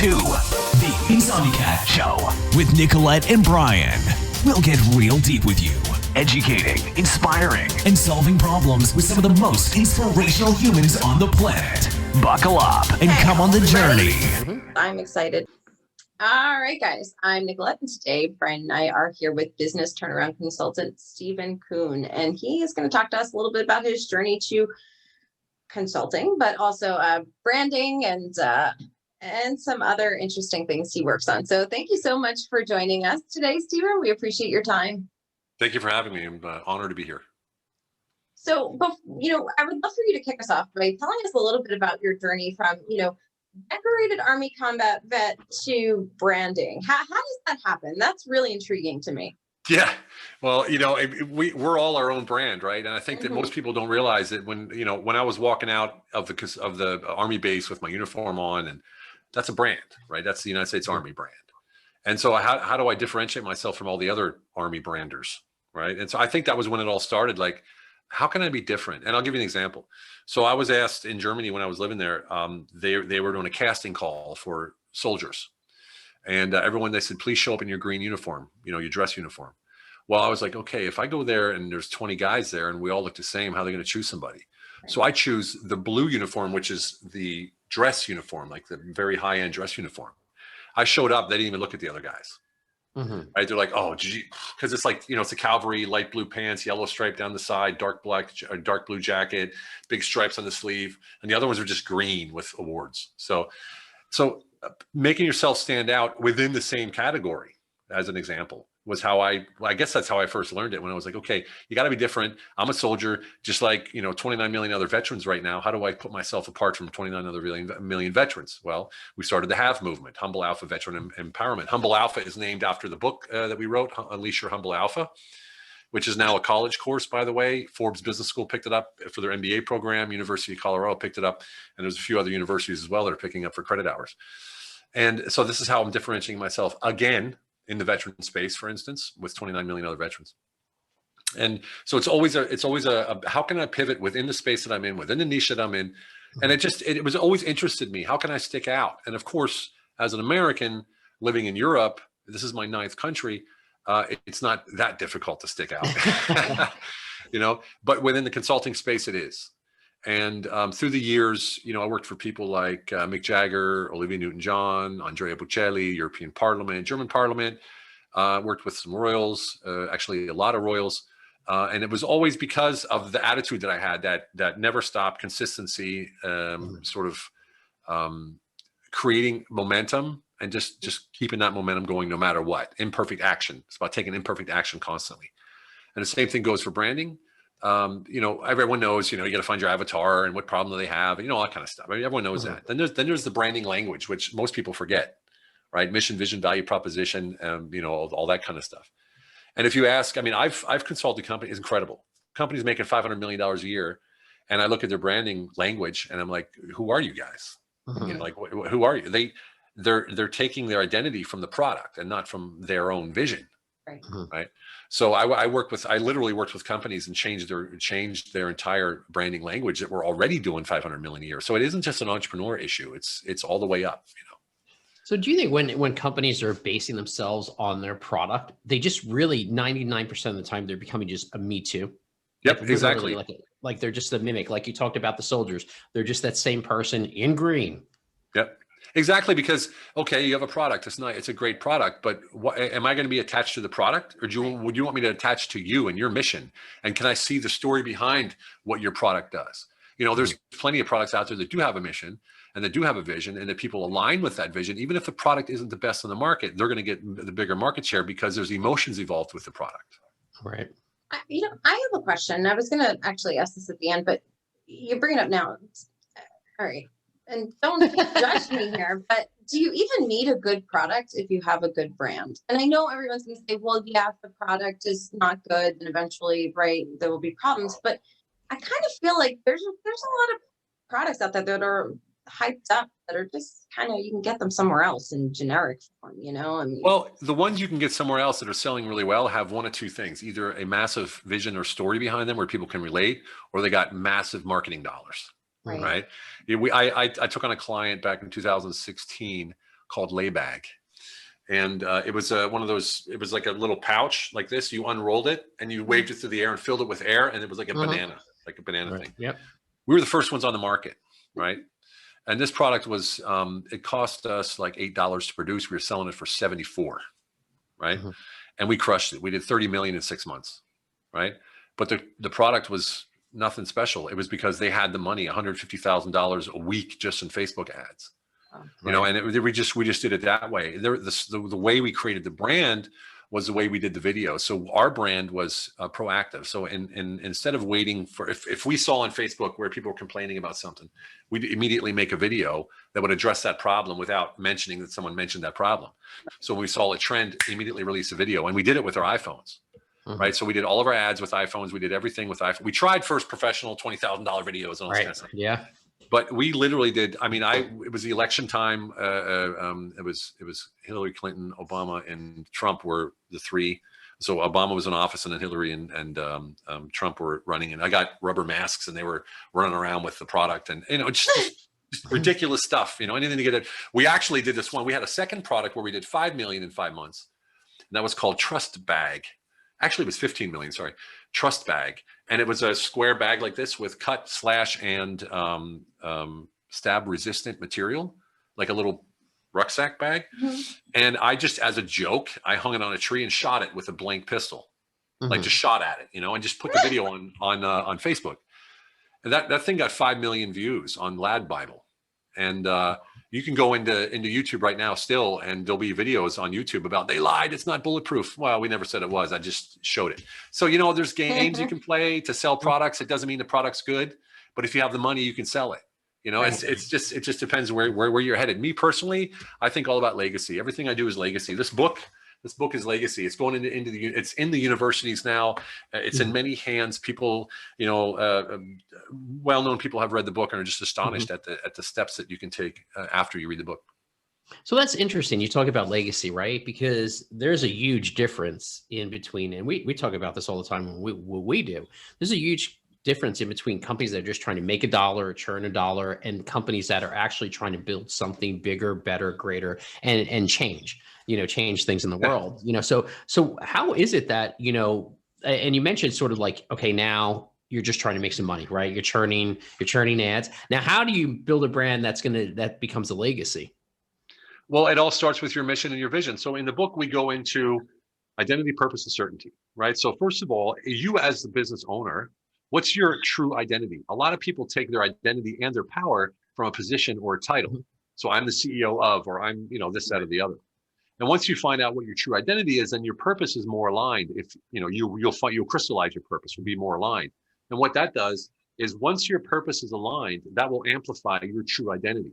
to the Insomniac Show with Nicolette and Brian. We'll get real deep with you, educating, inspiring, and solving problems with some of the most inspirational humans on the planet. Buckle up and come on the journey. I'm excited. All right, guys. I'm Nicolette, and today Brian and I are here with business turnaround consultant Stephen Kuhn, and he is going to talk to us a little bit about his journey to consulting, but also branding and some other interesting things he works on. So thank you so much for joining us today, Stephen. We appreciate your time. Thank you for having me. I'm honored to be here. So, I would love for you to kick us off by telling us a little bit about your journey from, decorated Army combat vet to branding. How does that happen? That's really intriguing to me. Yeah, well, we're all our own brand, right? And I think that most people don't realize that when I was walking out of the Army base with my uniform on, and that's a brand, right? That's the United States Army brand. And so how do I differentiate myself from all the other Army branders, right? And so I think that was when it all started. Like, how can I be different? And I'll give you an example. So I was asked in Germany when I was living there, they were doing a casting call for soldiers. And everyone, they said, please show up in your green uniform, your dress uniform. Well, I was like, okay, if I go there and there's 20 guys there and we all look the same, how are they going to choose somebody? Right. So I choose the blue uniform, which is the dress uniform, like the very high-end dress uniform. I showed up, they didn't even look at the other guys. Right? They're like, oh, because it's like, it's a cavalry, light blue pants, yellow stripe down the side, dark blue jacket, big stripes on the sleeve. And the other ones are just green with awards. So making yourself stand out within the same category, as an example, was how I guess that's how I first learned it, when I was like, okay, you got to be different. I'm a soldier, just like, 29 million other veterans right now. How do I put myself apart from 29 other million veterans? Well, we started the HAVE movement, Humble Alpha Veteran Empowerment. Humble Alpha is named after the book that we wrote, Unleash Your Humble Alpha, which is now a college course, by the way. Forbes Business School picked it up for their MBA program. University of Colorado picked it up. And there's a few other universities as well that are picking up for credit hours. And so this is how I'm differentiating myself again in the veteran space, for instance, with 29 million other veterans. And so it's always a how can I pivot within the space that I'm in, within the niche that I'm in? And it was always interested me. How can I stick out? And of course, as an American living in Europe, this is my 9th country. It's not that difficult to stick out, but within the consulting space, it is. And through the years, I worked for people like Mick Jagger, Olivia Newton-John, Andrea Bocelli, European Parliament, German Parliament. Worked with some royals, actually a lot of royals. And it was always because of the attitude that I had, that never stop, consistency, creating momentum and just keeping that momentum going no matter what. Imperfect action. It's about taking imperfect action constantly. And the same thing goes for branding. Everyone knows, you got to find your avatar and what problem do they have, and all that kind of stuff. I mean, everyone knows that. Then there's the branding language, which most people forget, right? Mission, vision, value proposition, all that kind of stuff. And if you ask, I've consulted companies, it's incredible. Companies making $500 million a year. And I look at their branding language and I'm like, who are you guys? Who are you? They're taking their identity from the product and not from their own vision. Right. Right. So I literally worked with companies and changed their entire branding language that were already doing 500 million a year. So it isn't just an entrepreneur issue. It's all the way up, So do you think when companies are basing themselves on their product, they just really 99% of the time they're becoming just a me too? Yep, exactly. Like they're just a mimic. Like you talked about the soldiers, they're just that same person in green. Yep. Exactly, because okay, you have a product. It's a great product, but am I going to be attached to the product, or would you want me to attach to you and your mission? And can I see the story behind what your product does? There's plenty of products out there that do have a mission and that do have a vision, and that people align with that vision. Even if the product isn't the best on the market, they're going to get the bigger market share because there's emotions involved with the product. Right. I have a question. I was going to actually ask this at the end, but you bring it up now. All right. And don't judge me here, but do you even need a good product if you have a good brand? And I know everyone's going to say, well, yeah, if the product is not good, then eventually, right, there will be problems. But I kind of feel like there's a lot of products out there that are hyped up that are just kind of, you can get them somewhere else in generic form, Well, the ones you can get somewhere else that are selling really well have one of two things: either a massive vision or story behind them where people can relate, or they got massive marketing dollars. Right. I took on a client back in 2016 called Laybag. And it was one of those, it was like a little pouch like this. You unrolled it and you waved it through the air and filled it with air. And it was like a banana Right. thing. Yep. We were the first ones on the market, right? And this product was, it cost us like $8 to produce. We were selling it for 74, right? And we crushed it. We did 30 million in 6 months, right? But the product was nothing special. It was because they had the money, $150,000 a week just in Facebook ads. You know, and we just did it that way. The way we created the brand was the way we did the video. So our brand was proactive. So instead of waiting for, if we saw on Facebook where people were complaining about something, we'd immediately make a video that would address that problem without mentioning that someone mentioned that problem. So when we saw a trend, immediately release a video, and we did it with our iPhones. Right. So we did all of our ads with iPhones. We did everything with iPhone. We tried first professional $20,000 videos and all this kind of stuff. Yeah. But we literally did. I mean, it was the election time. It was Hillary Clinton, Obama, and Trump were the three. So Obama was in office, and then Hillary and Trump were running. And I got rubber masks, and they were running around with the product, and just ridiculous stuff. Anything to get it. We actually did this one. We had a second product where we did 5 million in 5 months, and that was called Trust Bag. Actually, it was 15 million. Sorry, Trust Bag. And it was a square bag like this with cut, slash, and stab resistant material, like a little rucksack bag. And I just, as a joke, I hung it on a tree and shot it with a blank pistol, like just shot at it, and just put the video on Facebook. And that thing got 5 million views on Lad Bible. And you can go into YouTube right now still, and there'll be videos on YouTube about they lied, it's not bulletproof. Well, we never said it was. I just showed it. So, there's games you can play to sell products. It doesn't mean the product's good, but if you have the money, you can sell it. It just depends where you're headed. Me personally, I think all about legacy. Everything I do is legacy. This book is legacy. It's going it's in the universities now. It's in many hands. People, well-known people have read the book and are just astonished at the steps that you can take after you read the book. So that's interesting. You talk about legacy, right? Because there's a huge difference in between, and we talk about this all the time when we do. There's a huge difference in between companies that are just trying to make a dollar or churn a dollar, and companies that are actually trying to build something bigger, better, greater, and change things in the world. So how is it that, and you mentioned sort of like, okay, now you're just trying to make some money, right? You're churning ads. Now, how do you build a brand that becomes a legacy? Well, it all starts with your mission and your vision. So in the book, we go into identity, purpose, and certainty, right? So first of all, you as the business owner, what's your true identity? A lot of people take their identity and their power from a position or a title. So I'm the CEO of, or I'm, this, that, or the other. And once you find out what your true identity is, then your purpose is more aligned. If you'll crystallize your purpose, will be more aligned. And what that does is once your purpose is aligned, that will amplify your true identity.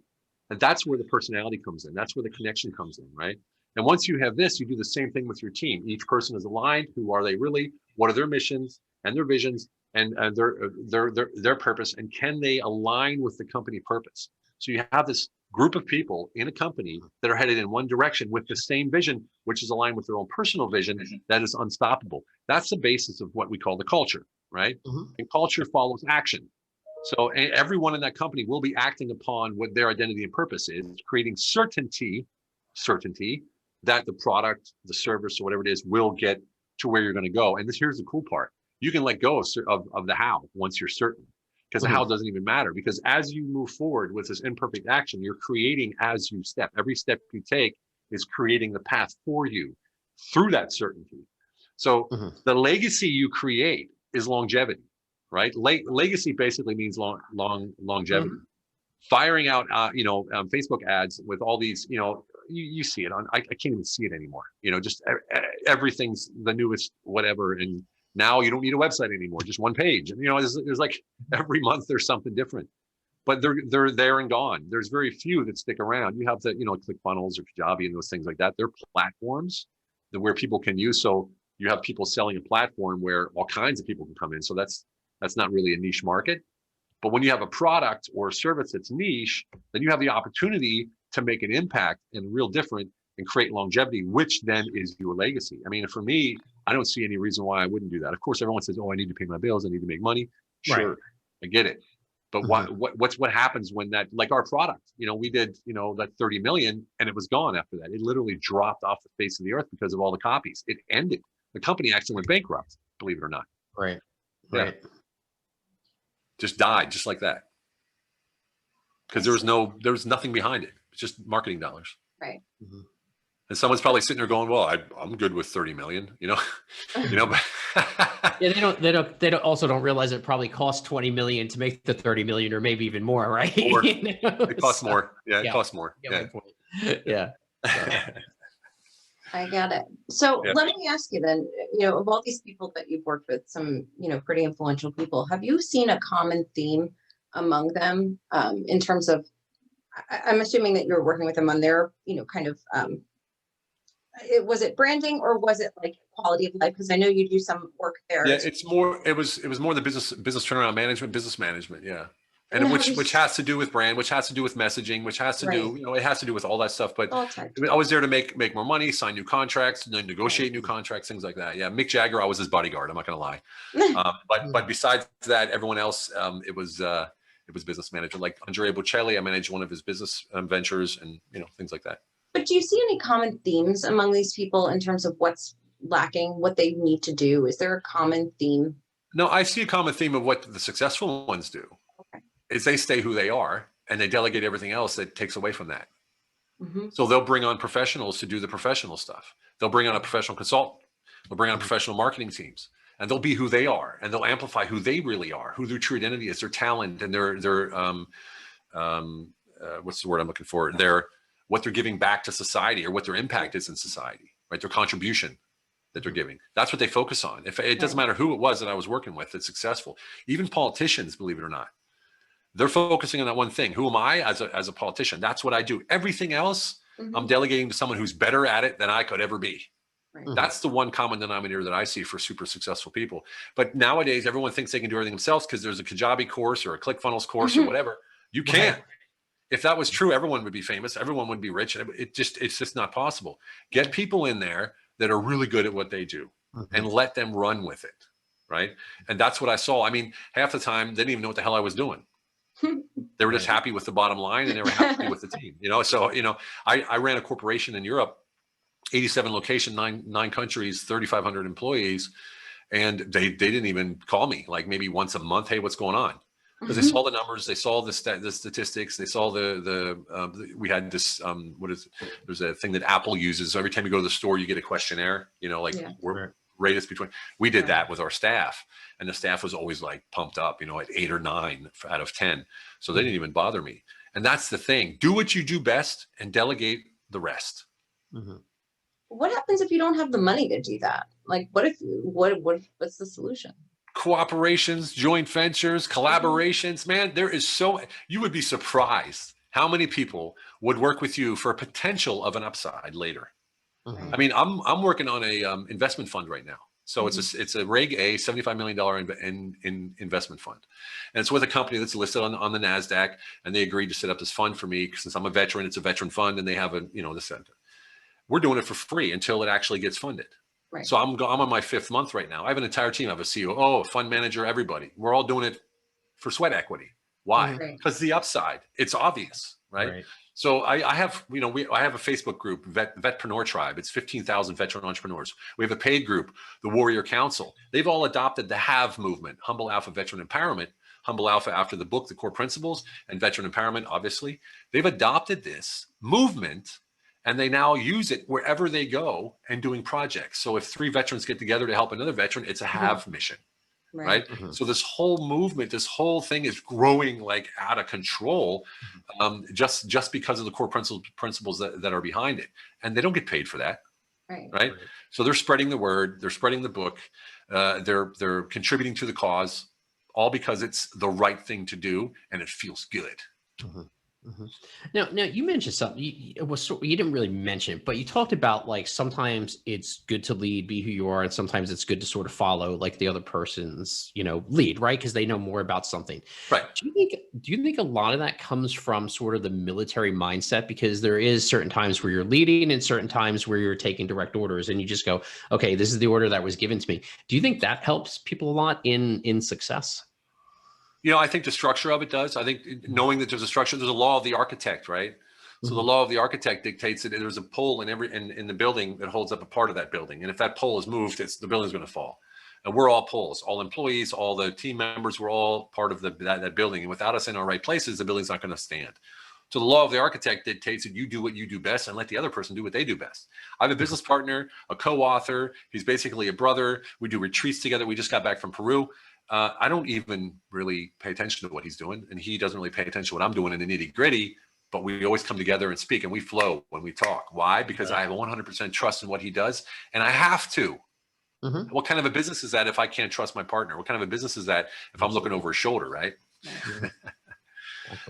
And that's where the personality comes in. That's where the connection comes in, right? And once you have this, you do the same thing with your team. Each person is aligned. Who are they really? What are their missions and their visions and their purpose? And can they align with the company purpose? So you have this group of people in a company that are headed in one direction with the same vision, which is aligned with their own personal vision that is unstoppable. That's the basis of what we call the culture, right? And culture follows action. So everyone in that company will be acting upon what their identity and purpose is, creating certainty that the product, the service, or whatever it is, will get to where you're going to go. And here's the cool part. You can let go of the how once you're certain, because the how doesn't even matter. Because as you move forward with this imperfect action, you're creating as you step. Every step you take is creating the path for you through that certainty. So the legacy you create is longevity, right? Legacy basically means longevity. Firing out, Facebook ads with all these, you see it on, I can't even see it anymore. Just everything's the newest whatever. And now you don't need a website anymore, just one page. And, there's like every month there's something different, but they're there and gone. There's very few that stick around. You have the, ClickFunnels or Kajabi and those things like that. They're platforms where people can use. So you have people selling a platform where all kinds of people can come in. So that's not really a niche market. But when you have a product or a service that's niche, then you have the opportunity to make an impact and real different and create longevity, which then is your legacy. I mean, for me, I don't see any reason why I wouldn't do that. Of course, everyone says, oh, I need to pay my bills. I need to make money. Sure, right. I get it. But what happens when that, like our product, we did, that 30 million and it was gone after that. It literally dropped off the face of the earth because of all the copies. It ended. The company actually went bankrupt, believe it or not. Right. Yeah. Right. Just died just like that. Because there was nothing behind it. It's just marketing dollars. Right. Mm-hmm. And someone's probably sitting there going, well, I'm good with 30 million, but Yeah, they don't realize it probably costs 20 million to make the 30 million, or maybe even more, right? Or it costs more. Yeah, it costs more. Yeah. Yeah. I got it. So Yeah. let me ask you then, of all these people that you've worked with, some, pretty influential people, have you seen a common theme among them in terms of, I'm assuming that you're working with them on their, kind of, was it branding or was it like quality of life? Because I know you do some work there. Yeah, it was more the business turnaround management, business management. Yeah. And which has to do with brand, which has to do with messaging, which has to do, it has to do with all that stuff. But I was there to make more money, sign new contracts, negotiate new contracts, things like that. Yeah, Mick Jagger, I was his bodyguard. I'm not going to lie. But besides that, everyone else, it was business management. Like Andrea Bocelli, I managed one of his business ventures, and things like that. But do you see any common themes among these people in terms of what's lacking, what they need to do? Is there a common theme? No, I see a common theme of what the successful ones do. Okay. Is they stay who they are and they delegate everything else that takes away from that. Mm-hmm. So they'll bring on professionals to do the professional stuff. They'll bring on a professional consultant. They'll bring on professional marketing teams, and they'll be who they are, and they'll amplify who they really are, who their true identity is, their talent, and their what's the word I'm looking for? What they're giving back to society, or what their impact is in society, right? Their contribution that they're giving. That's what they focus on. If it doesn't matter who it was that I was working with that's successful, even politicians, believe it or not, they're focusing on that one thing. Who am I as a politician? That's what I do. Everything else, I'm delegating to someone who's better at it than I could ever be. Right. That's the one common denominator that I see for super successful people. But nowadays, everyone thinks they can do everything themselves because there's a Kajabi course or a ClickFunnels course or whatever. You can't. Right. If that was true, everyone would be famous. Everyone would be rich. It's just not possible. Get people in there that are really good at what they do and let them run with it. Right. And that's what I saw. I mean, half the time, they didn't even know what the hell I was doing. They were just happy with the bottom line, and they were happy with the team. So I ran a corporation in Europe, 87 location, nine countries, 3,500 employees, and they didn't even call me, like maybe once a month. Hey, what's going on? Because they saw the numbers, they saw the statistics, they saw we had this there's a thing that Apple uses. So every time you go to the store, you get a questionnaire. We're rate us between. We did that with our staff, and the staff was always like pumped up, at 8 or 9 out of 10. So they didn't even bother me. And that's the thing. Do what you do best and delegate the rest. Mm-hmm. What happens if you don't have the money to do that? Like, what's the solution? Cooperations, joint ventures, collaborations, man, you would be surprised how many people would work with you for a potential of an upside later. I mean, I'm working on a investment fund right now. So it's a Reg A $75 million investment fund. And it's with a company that's listed on the NASDAQ, and they agreed to set up this fund for me since I'm a veteran. It's a veteran fund, and they have the center. We're doing it for free until it actually gets funded. Right. So I'm on my 5th month right now. I have an entire team. I have a COO, a fund manager, everybody. We're all doing it for sweat equity. Why? Because the upside, it's obvious, right? So I have a Facebook group, Vetpreneur Tribe. It's 15,000 veteran entrepreneurs. We have a paid group, the Warrior Council. They've all adopted the HAVE movement, Humble Alpha Veteran Empowerment, Humble Alpha after the book, The Core Principles, and Veteran Empowerment, obviously. They've adopted this movement, and they now use it wherever they go and doing projects. So if 3 veterans get together to help another veteran, it's a HAVE mission. Right. So this whole movement, this whole thing is growing like out of control, just because of the core principles that are behind it, and they don't get paid for that. Right. So they're spreading the word, they're spreading the book, they're contributing to the cause, all because it's the right thing to do and it feels good. Now you mentioned something. You didn't really mention it, but you talked about like sometimes it's good to lead, be who you are, and sometimes it's good to sort of follow like the other person's lead, right? Because they know more about something. Right. Do you think a lot of that comes from sort of the military mindset? Because there is certain times where you're leading and certain times where you're taking direct orders, and you just go, okay, this is the order that was given to me. Do you think that helps people a lot in success? I think the structure of it does. I think knowing that there's a structure, there's a law of the architect, right? So the law of the architect dictates that there's a pole in the building that holds up a part of that building. And if that pole is moved, the building's going to fall. And we're all poles, all employees, all the team members, we're all part of that building. And without us in our right places, the building's not going to stand. So the law of the architect dictates that you do what you do best and let the other person do what they do best. I have a business partner, a co-author. He's basically a brother. We do retreats together. We just got back from Peru. I don't even really pay attention to what he's doing, and he doesn't really pay attention to what I'm doing in the nitty gritty, but we always come together and speak, and we flow when we talk. Why? Because I have 100% trust in what he does, and I have to. What kind of a business is that if I can't trust my partner? What kind of a business is that if I'm looking over his shoulder, right?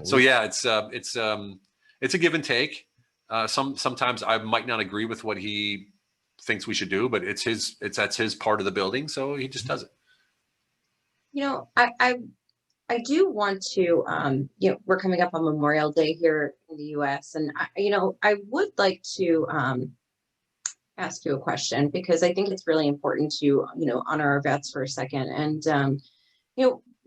So yeah, it's a give and take. Sometimes I might not agree with what he thinks we should do, but that's his part of the building, so he just does it. I do want to, we're coming up on Memorial Day here in the US, and I would like to ask you a question, because I think it's really important to, honor our vets for a second. And,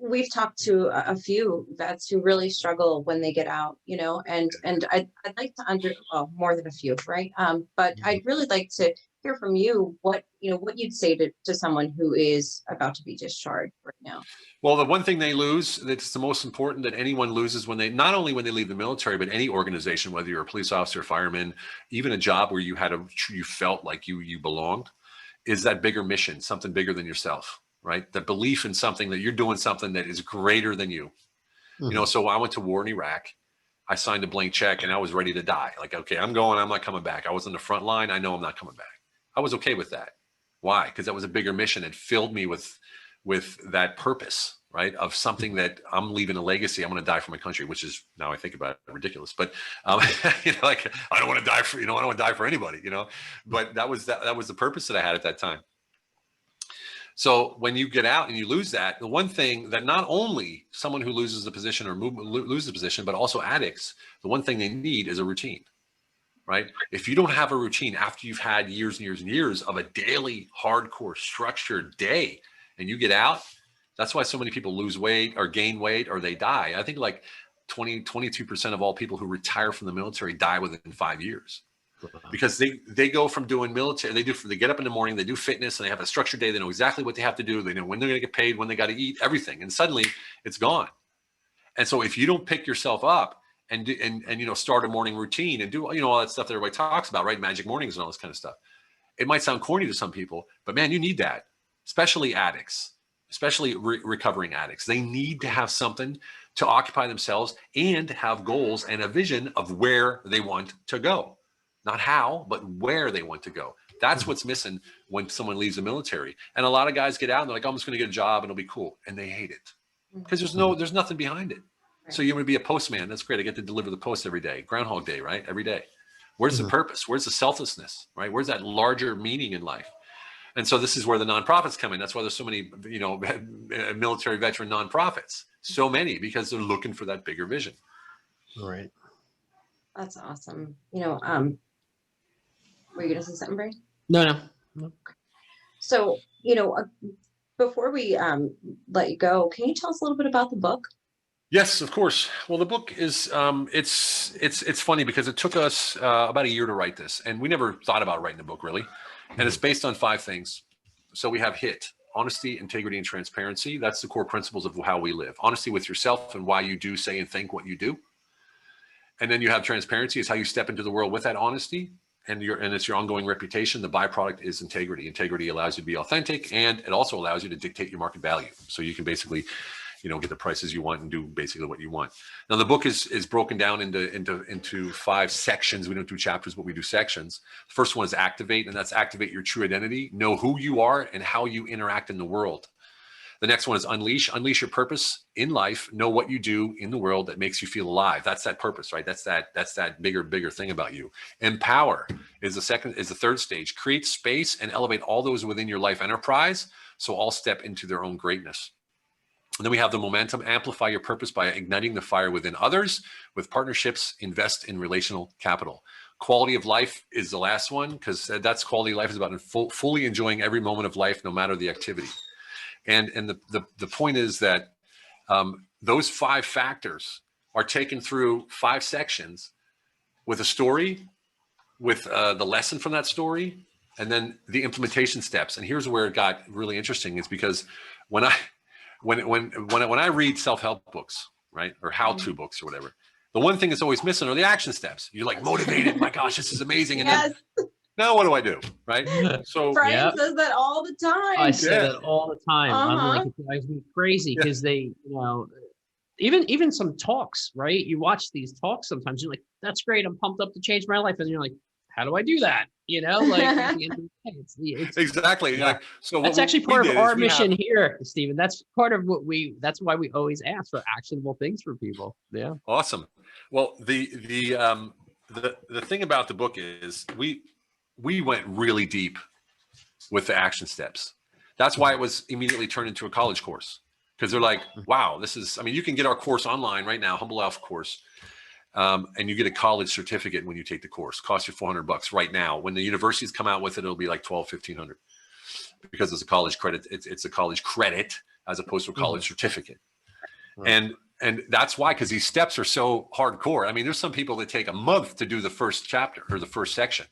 we've talked to a few vets who really struggle when they get out, and I'd like to more than a few, right? But I'd really like to hear from you what you'd say to someone who is about to be discharged right now. Well, the one thing they lose that's the most important that anyone loses not only when they leave the military, but any organization, whether you're a police officer, fireman, even a job where you felt like you belonged, is that bigger mission, something bigger than yourself, right? The belief in something that you're doing something that is greater than you. So I went to war in Iraq. I signed a blank check and I was ready to die. Like, okay, I'm not coming back. I was on the front line. I know I'm not coming back. I was okay with that. Why? Because that was a bigger mission. It filled me with that purpose, right? Of something that I'm leaving a legacy. I'm going to die for my country, which is, now I think about it, ridiculous. But like I don't want to die for, I don't want to die for anybody, But that was the purpose that I had at that time. So when you get out and you lose that, the one thing that not only someone who loses the position or loses the position, but also addicts, the one thing they need is a routine. Right? If you don't have a routine after you've had years and years and years of a daily, hardcore, structured day, and you get out, that's why so many people lose weight or gain weight or they die. I think like 22% of all people who retire from the military die within 5 years. Because they go from doing military, they get up in the morning, they do fitness, and they have a structured day. They know exactly what they have to do. They know when they're going to get paid, when they got to eat, everything. And suddenly it's gone. And so if you don't pick yourself up, and start a morning routine and do all that stuff that everybody talks about, right? Magic mornings and all this kind of stuff. It might sound corny to some people, but man, you need that, especially addicts, especially recovering addicts. They need to have something to occupy themselves and have goals and a vision of where they want to go. Not how, but where they want to go. That's what's missing when someone leaves the military. And a lot of guys get out and they're like, I'm just going to get a job and it'll be cool. And they hate it because there's nothing behind it. So you want to be a postman. That's great. I get to deliver the post every day. Groundhog Day, right? Every day. Where's the purpose? Where's the selflessness, right? Where's that larger meaning in life? And so this is where the nonprofits come in. That's why there's so many, military veteran nonprofits. So many, because they're looking for that bigger vision. Right. That's awesome. Were you going to say something, Bray? No. So, before we let you go, can you tell us a little bit about the book? Yes, of course. Well, the book is it's funny because it took us about a year to write this, and we never thought about writing a book really. And it's based on 5 things. So we have HIT: honesty, integrity, and transparency. That's the core principles of how we live. Honesty with yourself and why you do, say, and think what you do. And then you have transparency, is how you step into the world with that honesty, and it's your ongoing reputation. The byproduct is integrity. Integrity allows you to be authentic, and it also allows you to dictate your market value. So you can basically get the prices you want and do basically what you want. Now the book is broken down into 5 sections. We don't do chapters, but we do sections. The first one is activate, and that's activate your true identity. Know who you are and how you interact in the world. The next one is unleash your purpose in life. Know what you do in the world that makes you feel alive. That's that purpose, right? That's that bigger thing about you. Empower is the third stage. Create space and elevate all those within your life enterprise, so all step into their own greatness. And then we have the momentum. Amplify your purpose by igniting the fire within others. With partnerships, invest in relational capital. Quality of life is the last one, because that's quality of life is about fully enjoying every moment of life, no matter the activity. And the point is that Those 5 factors are taken through 5 sections with a story, with the lesson from that story, and then the implementation steps. And here's where it got really interesting, is because when I read self-help books, right, or how-to books or whatever, the one thing that's always missing are the action steps. You're like motivated, my gosh, this is amazing. And Yes. then, now what do I do, right? So Brian says that all the time. I say that all the time. I'm like, it drives me crazy because they, even some talks, right? You watch these talks sometimes, you're like, that's great, I'm pumped up to change my life. And you're like, how do I do that? Like at the end of the day, it's exactly. Yeah. Like, so that's actually part of our mission here, Stephen. That's part of that's why we always ask for actionable things for people. Yeah. Awesome. Well, the thing about the book is we went really deep with the action steps. That's why it was immediately turned into a college course, because they're like, wow, this is, I mean, you can get our course online right now, Humble Alpha course. And you get a college certificate when you take the course. Costs you $400 right now. When the universities come out with it, it'll be like $1,200, $1,500, because it's a college credit. It's a college credit as opposed to a college certificate. Right. And that's why, because these steps are so hardcore. I mean, there's some people that take a month to do the first chapter or the first section,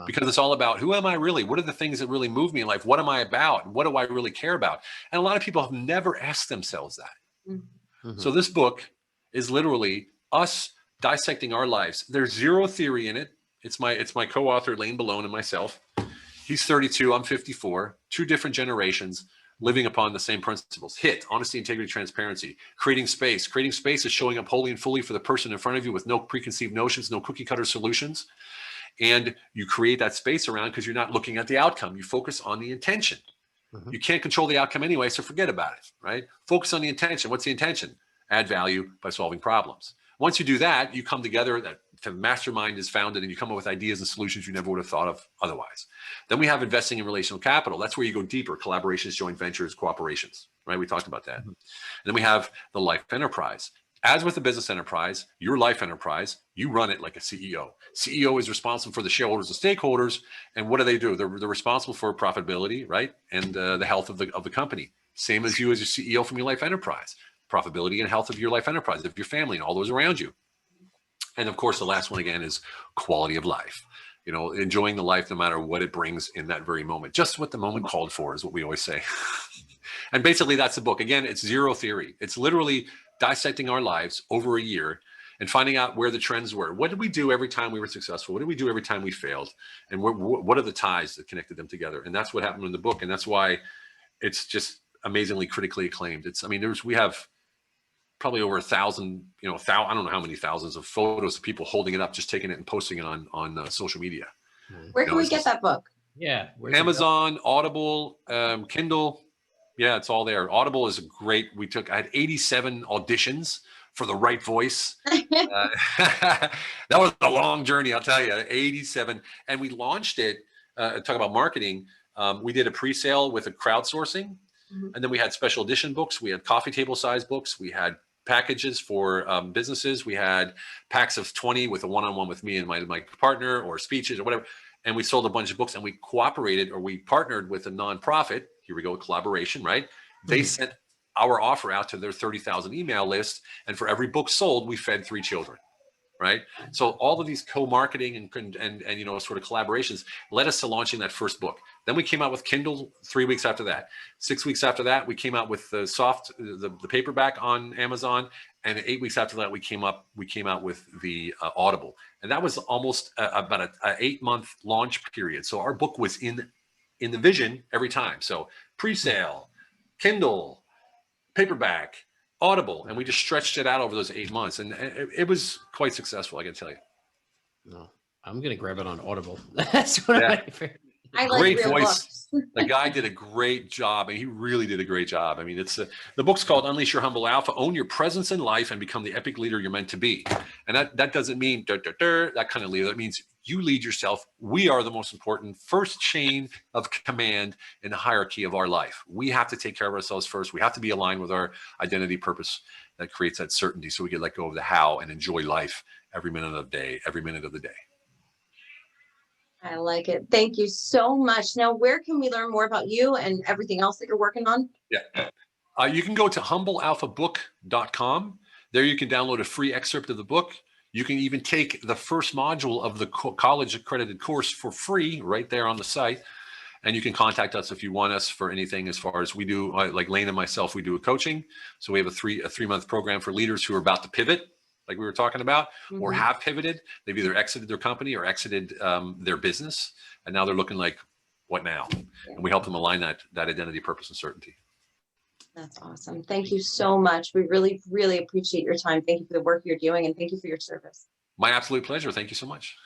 because it's all about, who am I really? What are the things that really move me in life? What am I about? What do I really care about? And a lot of people have never asked themselves that. So this book is literally us dissecting our lives. There's zero theory in it. It's my co-author Lane Balone and myself. He's 32, I'm 54, 2 different generations living upon the same principles. HIT, honesty, integrity, transparency. Creating space. Creating space is showing up wholly and fully for the person in front of you with no preconceived notions, no cookie cutter solutions. And you create that space around, because you're not looking at the outcome. You focus on the intention. You can't control the outcome anyway, so forget about it, right? Focus on the intention. What's the intention? Add value by solving problems. Once you do that, you come together, that the mastermind is founded, and you come up with ideas and solutions you never would have thought of otherwise. Then we have investing in relational capital. That's where you go deeper: collaborations, joint ventures, cooperations, right? We talked about that. And then we have the life enterprise. As with the business enterprise, your life enterprise, you run it like a CEO. CEO is responsible for the shareholders and stakeholders. And what do? They're responsible for profitability, right? And the health of the company. Same as you as your CEO from your life enterprise. Profitability and health of your life enterprise, of your family and all those around you. And of course, the last one again is quality of life. Enjoying the life no matter what it brings in that very moment. Just what the moment called for is what we always say. And basically that's the book. Again, it's zero theory. It's literally dissecting our lives over a year and finding out where the trends were. What did we do every time we were successful? What did we do every time we failed? And what are the ties that connected them together? And that's what happened in the book. And that's why it's just amazingly critically acclaimed. We have probably over 1,000, I don't know how many thousands of photos of people holding it up, just taking it and posting it on social media. Where can we get that book? Yeah. Amazon, Audible, Kindle. Yeah, it's all there. Audible is great. I had 87 auditions for the right voice. That was a long journey, I'll tell you, 87. And we launched it, talk about marketing. We did a pre-sale with a crowdsourcing. And then we had special edition books. We had coffee table size books. We had packages for businesses. We had packs of 20 with a one-on-one with me and my partner, or speeches or whatever. And we sold a bunch of books, and we we partnered with a nonprofit. Here we go, collaboration, right? They sent our offer out to their 30,000 email list. And for every book sold, we fed 3 children, right? So all of these co-marketing and sort of collaborations led us to launching that first book. Then we came out with Kindle 3 weeks after that. 6 weeks after that, we came out with the paperback on Amazon. And 8 weeks after that, we came out with the Audible. And that was almost about an 8-month launch period. So our book was in the vision every time. So pre-sale, Kindle, paperback, Audible, and we just stretched it out over those 8 months, and it was quite successful, I can tell you. No, I'm gonna grab it on Audible. That's one of my favorite. I like Great real voice. books. The guy did a great job, and he really did a great job. I mean, the book's called Unleash Your Humble Alpha: Own Your Presence in Life and Become the Epic Leader You're Meant to Be. And that doesn't mean that kind of leader. That means you lead yourself. We are the most important first chain of command in the hierarchy of our life. We have to take care of ourselves first. We have to be aligned with our identity purpose that creates that certainty, so we can let go of the how and enjoy life every minute of the day. I like it. Thank you so much. Now, where can we learn more about you and everything else that you're working on? Yeah. You can go to humblealphabook.com. There you can download a free excerpt of the book. You can even take the first module of the college accredited course for free right there on the site. And you can contact us if you want us for anything as far as we do, like Lane and myself, we do a coaching. So we have a three-month program for leaders who are about to pivot, like we were talking about, or have pivoted. They've either exited their company or exited their business. And now they're looking like, what now? And we help them align that identity, purpose, and certainty. That's awesome. Thank you so much. We really, really appreciate your time. Thank you for the work you're doing, and thank you for your service. My absolute pleasure. Thank you so much.